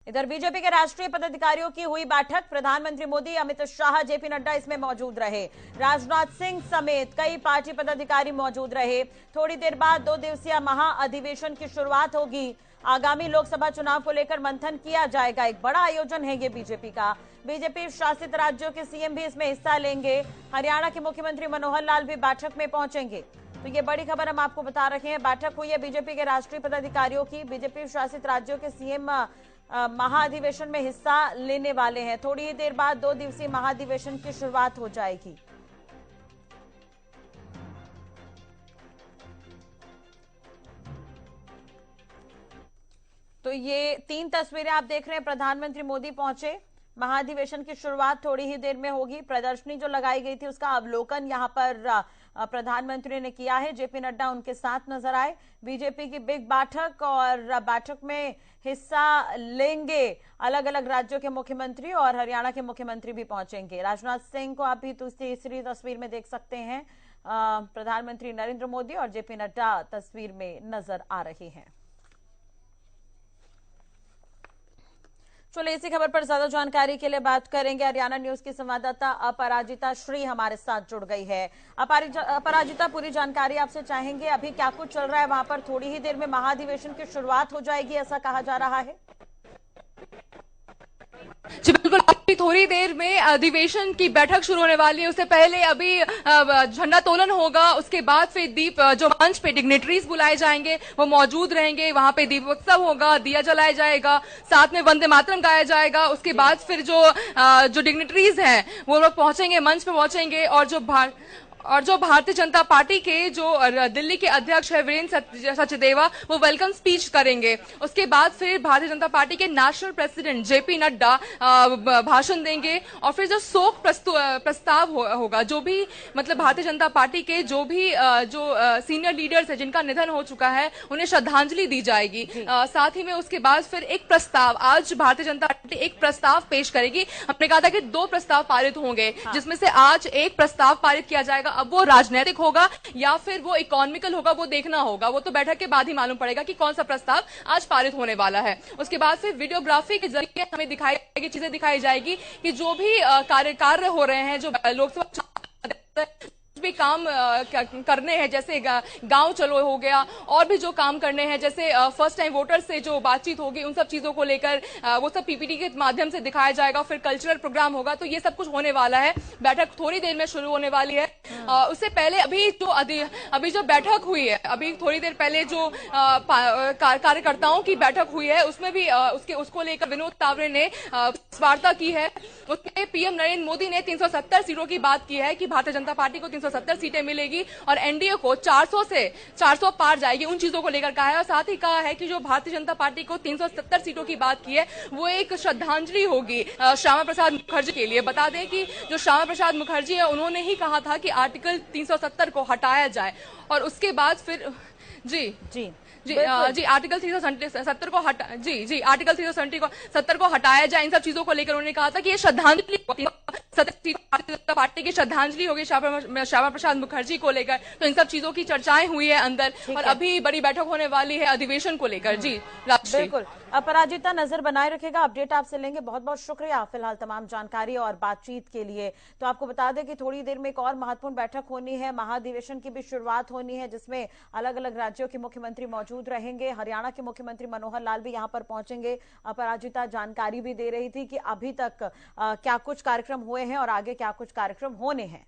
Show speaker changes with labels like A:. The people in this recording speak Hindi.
A: इधर बीजेपी के राष्ट्रीय पदाधिकारियों की हुई बैठक। प्रधानमंत्री मोदी, अमित शाह, जेपी नड्डा इसमें मौजूद रहे। राजनाथ सिंह समेत कई पार्टी पदाधिकारी मौजूद रहे। थोड़ी देर बाद 2 दिवसीय महाअधिवेशन की शुरुआत होगी। आगामी लोकसभा चुनाव को लेकर मंथन किया जाएगा। एक बड़ा आयोजन है ये बीजेपी का। बीजेपी शासित राज्यों के सीएम भी इसमें हिस्सा लेंगे। हरियाणा के मुख्यमंत्री मनोहर लाल भी बैठक में पहुंचेंगे। तो ये बड़ी खबर हम आपको बता रहे हैं। बैठक हुई है बीजेपी के राष्ट्रीय पदाधिकारियों की। बीजेपी शासित राज्यों के सीएम महाअधिवेशन में हिस्सा लेने वाले हैं। थोड़ी ही देर बाद 2 दिवसीय महाअधिवेशन की शुरुआत हो जाएगी। तो ये 3 तस्वीरें आप देख रहे हैं। प्रधानमंत्री मोदी पहुंचे। महाअधिवेशन की शुरुआत थोड़ी ही देर में होगी। प्रदर्शनी जो लगाई गई थी उसका अवलोकन यहां पर प्रधानमंत्री ने किया है। जेपी नड्डा उनके साथ नजर आए। बीजेपी की बिग बैठक, और बैठक में हिस्सा लेंगे अलग अलग राज्यों के मुख्यमंत्री, और हरियाणा के मुख्यमंत्री भी पहुंचेंगे। राजनाथ सिंह को आप भी तीसरी तस्वीर में देख सकते हैं। प्रधानमंत्री नरेंद्र मोदी और जेपी नड्डा तस्वीर में नजर आ रहे हैं। चलिए इसी खबर पर ज्यादा जानकारी के लिए बात करेंगे। हरियाणा न्यूज की संवाददाता अपराजिता श्री हमारे साथ जुड़ गई है। अपराजिता, पूरी जानकारी आपसे चाहेंगे। अभी क्या कुछ चल रहा है वहां पर? थोड़ी ही देर में महाअधिवेशन की शुरुआत हो जाएगी ऐसा कहा जा रहा है।
B: जी बिल्कुल, अभी थोड़ी देर में अधिवेशन की बैठक शुरू होने वाली है। उससे पहले अभी झंडा तोलन होगा। उसके बाद फिर दीप, जो मंच पे डिग्नेटरीज बुलाए जाएंगे वो मौजूद रहेंगे। वहां पे दीपोत्सव होगा, दिया जलाया जाएगा, साथ में वंदे मातरम गाया जाएगा। उसके बाद फिर जो डिग्नेटरीज हैं वो लोग पहुंचेंगे, मंच पे पहुंचेंगे। और जो भारतीय जनता पार्टी के जो दिल्ली के अध्यक्ष है वीरेंद्र सचदेवा, वो वेलकम स्पीच करेंगे। उसके बाद फिर भारतीय जनता पार्टी के नेशनल प्रेसिडेंट जेपी नड्डा भाषण देंगे। और फिर जो शोक प्रस्ताव होगा, जो भी मतलब भारतीय जनता पार्टी के जो भी सीनियर लीडर्स है जिनका निधन हो चुका है, उन्हें श्रद्धांजलि दी जाएगी। साथ ही में उसके बाद फिर एक प्रस्ताव, आज भारतीय जनता पार्टी एक प्रस्ताव पेश करेगी। हमने कहा था कि 2 प्रस्ताव पारित होंगे, जिसमें से आज एक प्रस्ताव पारित किया जाएगा। अब वो राजनीतिक होगा या फिर वो इकोनॉमिकल होगा, वो देखना होगा। वो तो बैठक के बाद ही मालूम पड़ेगा कि कौन सा प्रस्ताव आज पारित होने वाला है। उसके बाद फिर वीडियोग्राफी के जरिए हमें दिखाई जाएगी, चीजें दिखाई जाएगी कि जो भी कार्य हो रहे हैं, जो लोकसभा भी काम करने हैं, जैसे गांव चलो हो गया, और भी जो काम करने हैं, जैसे फर्स्ट टाइम वोटर से जो बातचीत होगी, उन सब चीजों को लेकर वो सब पीपीटी के माध्यम से दिखाया जाएगा। फिर कल्चरल प्रोग्राम होगा। तो ये सब कुछ होने वाला है। बैठक थोड़ी देर में शुरू होने वाली है। उससे पहले अभी जो बैठक हुई है, अभी थोड़ी देर पहले जो कार्यकर्ताओं की बैठक हुई है, उसमें भी उसको लेकर विनोद तावड़े ने वार्ता की है। उसमें पीएम नरेंद्र मोदी ने 370 सीटों की बात की है कि भारतीय जनता पार्टी को 370 सीटें मिलेगी और एनडीए को 400 पार जाएगी। उन चीजों को लेकर कहा है। और साथ ही कहा है कि जो भारतीय जनता पार्टी को 370 सीटों की बात की है, वो एक श्रद्धांजलि होगी श्यामा प्रसाद मुखर्जी के लिए। बता दें कि जो श्यामा प्रसाद मुखर्जी है, उन्होंने ही कहा था कि आर्टिकल 370 को हटाया जाए। और उसके बाद फिर आर्टिकल 370 को आर्टिकल 370 को हटाया जाए। इन सब चीजों को लेकर उन्होंने कहा था कि ये श्रद्धांजलि पार्टी की श्रद्धांजलि होगी श्यामा प्रसाद मुखर्जी को लेकर। तो इन सब चीजों की चर्चाएं हुई है अंदर, और अभी बड़ी बैठक होने वाली है अधिवेशन को लेकर। जी
A: बिल्कुल, अपराजिता नजर बनाए रखेगा। अपडेट आपसे लेंगे। बहुत बहुत शुक्रिया फिलहाल तमाम जानकारी और बातचीत के लिए। तो आपको बता दें कि थोड़ी देर में एक और महत्वपूर्ण बैठक होनी है। महाधिवेशन की भी शुरुआत होनी है, जिसमें अलग अलग राज्यों के मुख्यमंत्री मौजूद रहेंगे। हरियाणा के मुख्यमंत्री मनोहर लाल भी यहां पर पहुंचेंगे। अपराजिता जानकारी भी दे रही थी कि अभी तक क्या कुछ कार्यक्रम हुए हैं और आगे क्या कुछ कार्यक्रम होने हैं।